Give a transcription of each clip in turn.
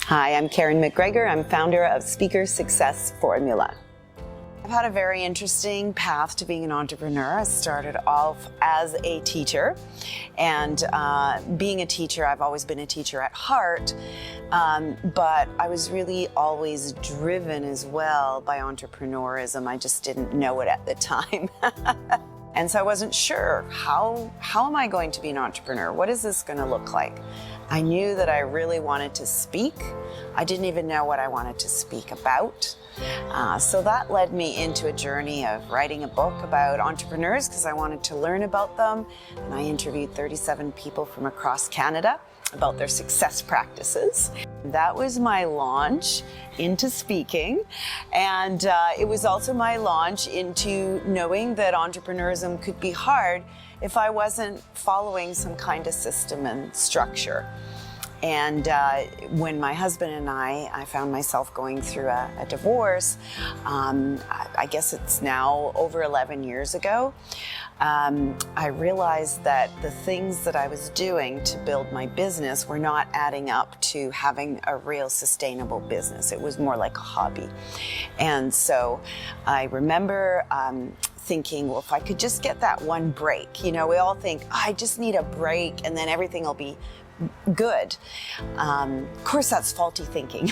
Hi, I'm Karen McGregor. I'm founder of Speaker Success Formula. I've had a very interesting path to being an entrepreneur. I started off as a teacher, and being a teacher, I've always been a teacher at heart, but I was really always driven as well by entrepreneurism. I just didn't know it at the time. And so I wasn't sure, how am I going to be an entrepreneur? What is this going to look like? I knew that I really wanted to speak. I didn't even know what I wanted to speak about. So that led me into a journey of writing a book about entrepreneurs because I wanted to learn about them. And I interviewed 37 people from across Canada about their success practices. That was my launch into speaking, and it was also my launch into knowing that entrepreneurism could be hard if I wasn't following some kind of system and structure. And when my husband and I found myself going through a divorce, I guess it's now over 11 years ago, I realized that the things that I was doing to build my business were not adding up to having a real sustainable business. It was more like a hobby. And so I remember thinking, well, if I could just get that one break, we all think, I just need a break and then everything will be good. Of course, that's faulty thinking.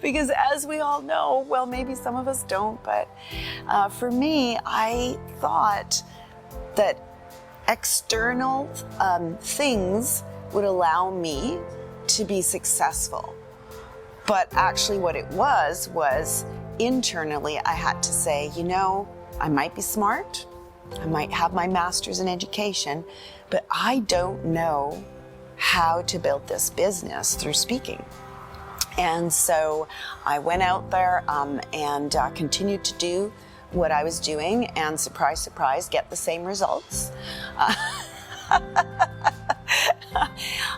Because as we all know, well, maybe some of us don't, but for me, I thought that external things would allow me to be successful. But actually what it was internally, I had to say, I might be smart, I might have my master's in education, but I don't know how to build this business through speaking. And so I went out there and continued to do what I was doing, and surprise, surprise, get the same results.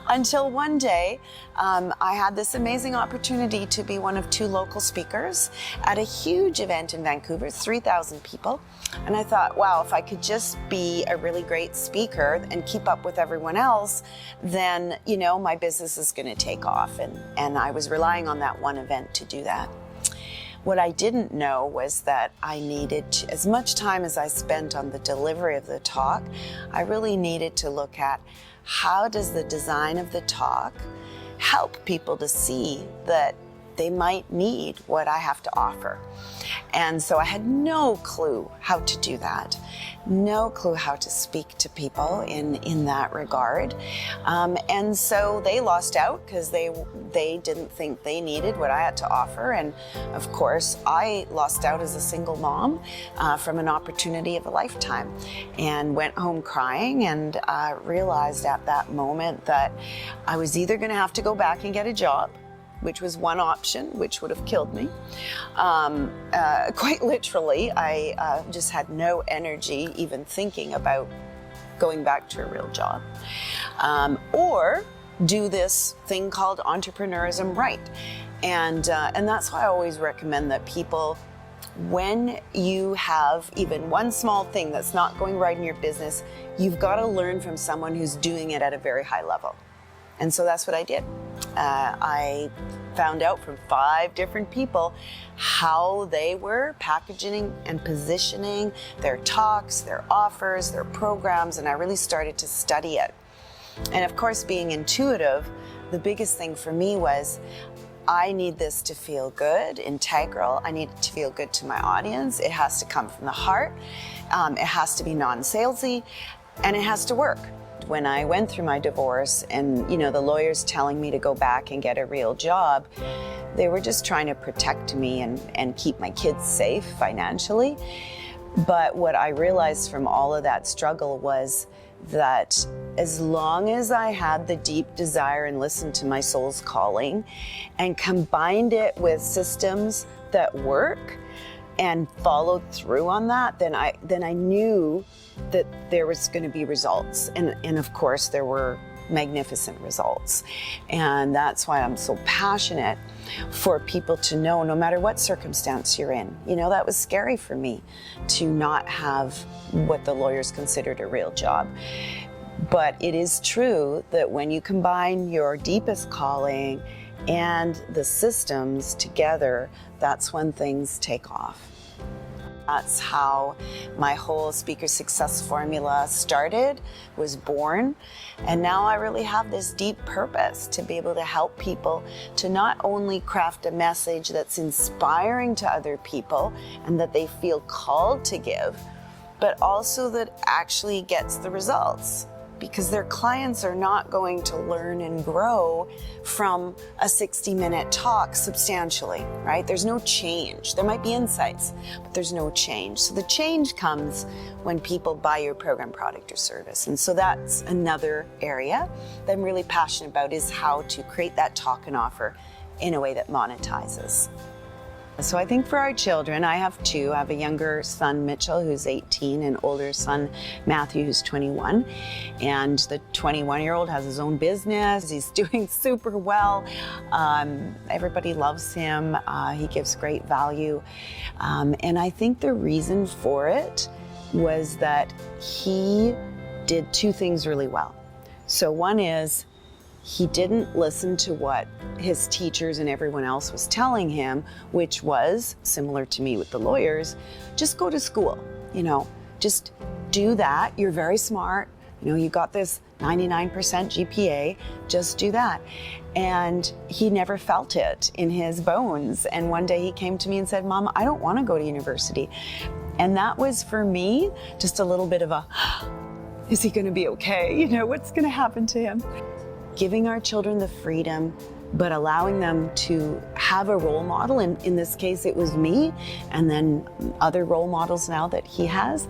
Until one day, I had this amazing opportunity to be one of 2 local speakers at a huge event in Vancouver, 3,000 people. And I thought, wow, if I could just be a really great speaker and keep up with everyone else, then, my business is going to take off. And I was relying on that one event to do that. What I didn't know was that I needed to, as much time as I spent on the delivery of the talk, I really needed to look at how does the design of the talk help people to see that they might need what I have to offer. And so I had no clue how to do that, no clue how to speak to people in that regard. And so they lost out because they didn't think they needed what I had to offer. And of course, I lost out as a single mom from an opportunity of a lifetime, and went home crying, and realized at that moment that I was either going to have to go back and get a job, which was one option, which would have killed me. Quite literally, I just had no energy even thinking about going back to a real job. Or do this thing called entrepreneurism right. And that's why I always recommend that people, when you have even one small thing that's not going right in your business, you've got to learn from someone who's doing it at a very high level. And so that's what I did. I found out from 5 different people how they were packaging and positioning their talks, their offers, their programs, and I really started to study it. And of course, being intuitive, the biggest thing for me was, I need this to feel good, integral. I need it to feel good to my audience. It has to come from the heart. It has to be non-salesy, and it has to work. When I went through my divorce and, the lawyers telling me to go back and get a real job, they were just trying to protect me and keep my kids safe financially. But what I realized from all of that struggle was that as long as I had the deep desire and listened to my soul's calling and combined it with systems that work and followed through on that, then I knew that there was going to be results. And of course, there were magnificent results. And that's why I'm so passionate for people to know, no matter what circumstance you're in. That was scary for me to not have what the lawyers considered a real job. But it is true that when you combine your deepest calling and the systems together, that's when things take off. That's how my whole speaker success formula started, was born. And now I really have this deep purpose to be able to help people to not only craft a message that's inspiring to other people and that they feel called to give, but also that actually gets the results. Because their clients are not going to learn and grow from a 60-minute talk substantially, right? There's no change. There might be insights, but there's no change. So the change comes when people buy your program, product, or service. And so that's another area that I'm really passionate about, is how to create that talk and offer in a way that monetizes. So I think for our children, I have two. I have a younger son, Mitchell, who's 18, and older son, Matthew, who's 21. And the 21-year-old has his own business. He's doing super well. Everybody loves him. He gives great value. And I think the reason for it was that he did two things really well. So one is, he didn't listen to what his teachers and everyone else was telling him, which was similar to me with the lawyers. Just go to school, just do that. You're very smart. You got this 99% GPA, just do that. And he never felt it in his bones. And one day he came to me and said, Mom, I don't want to go to university. And that was for me just a little bit of a, is he going to be okay? What's going to happen to him? Giving our children the freedom, but allowing them to have a role model. And in this case, it was me, and then other role models now that he has.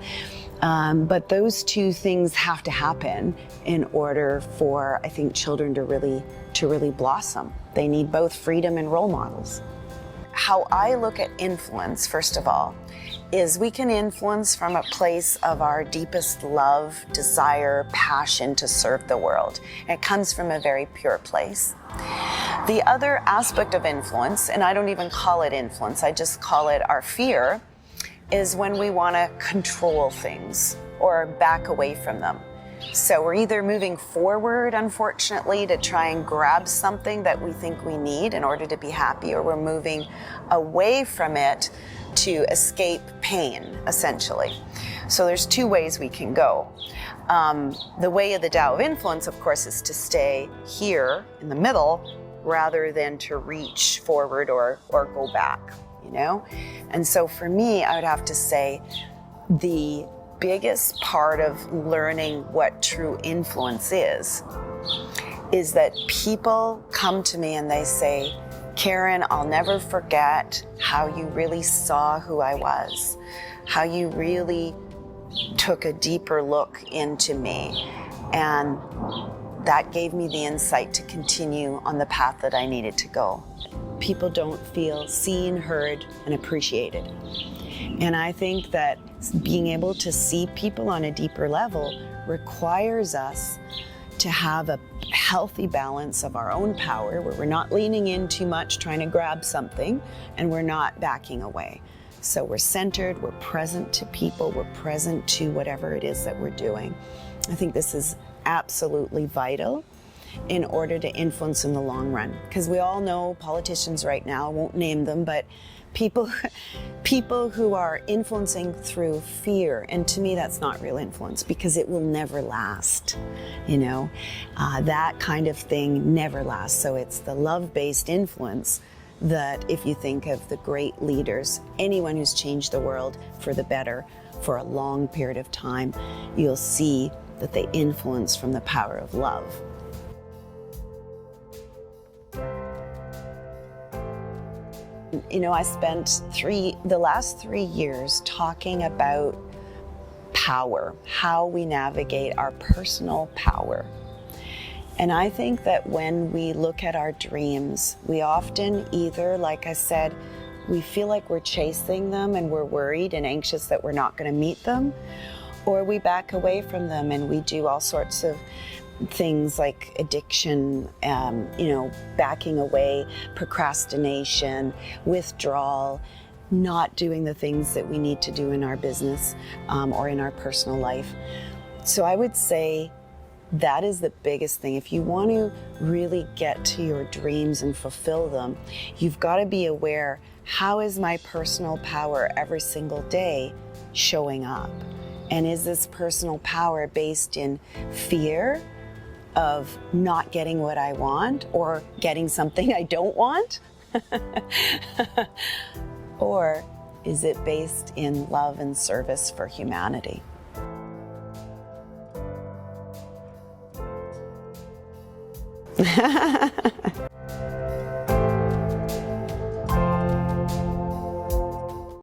But those two things have to happen in order for, I think, children to really blossom. They need both freedom and role models. How I look at influence, first of all, is we can influence from a place of our deepest love, desire, passion to serve the world. It comes from a very pure place. The other aspect of influence, and I don't even call it influence, I just call it our fear, is when we want to control things or back away from them. So we're either moving forward, unfortunately, to try and grab something that we think we need in order to be happy, or we're moving away from it to escape pain, essentially. So there's two ways we can go. The way of the Tao of Influence, of course, is to stay here in the middle rather than to reach forward or go back, And so for me, I would have to say the biggest part of learning what true influence is that people come to me and they say, Karen, I'll never forget how you really saw who I was, how you really took a deeper look into me. And that gave me the insight to continue on the path that I needed to go. People don't feel seen, heard, and appreciated. And I think that being able to see people on a deeper level requires us to have a healthy balance of our own power, where we're not leaning in too much trying to grab something, and we're not backing away. So we're centered, we're present to people, we're present to whatever it is that we're doing. I think this is absolutely vital in order to influence in the long run. Because we all know politicians right now, I won't name them, but people who are influencing through fear. And to me, that's not real influence, because it will never last. That kind of thing never lasts. So it's the love-based influence that, if you think of the great leaders, anyone who's changed the world for the better for a long period of time, you'll see that they influence from the power of love. I spent the last 3 years talking about power, how we navigate our personal power. And I think that when we look at our dreams, we often either, like I said, we feel like we're chasing them and we're worried and anxious that we're not going to meet them, or we back away from them and we do all sorts of things like addiction, backing away, procrastination, withdrawal, not doing the things that we need to do in our business or in our personal life. So I would say That is the biggest thing. If you want to really get to your dreams and fulfill them, you've got to be aware, how is my personal power every single day showing up? And is this personal power based in fear of not getting what I want or getting something I don't want? Or is it based in love and service for humanity?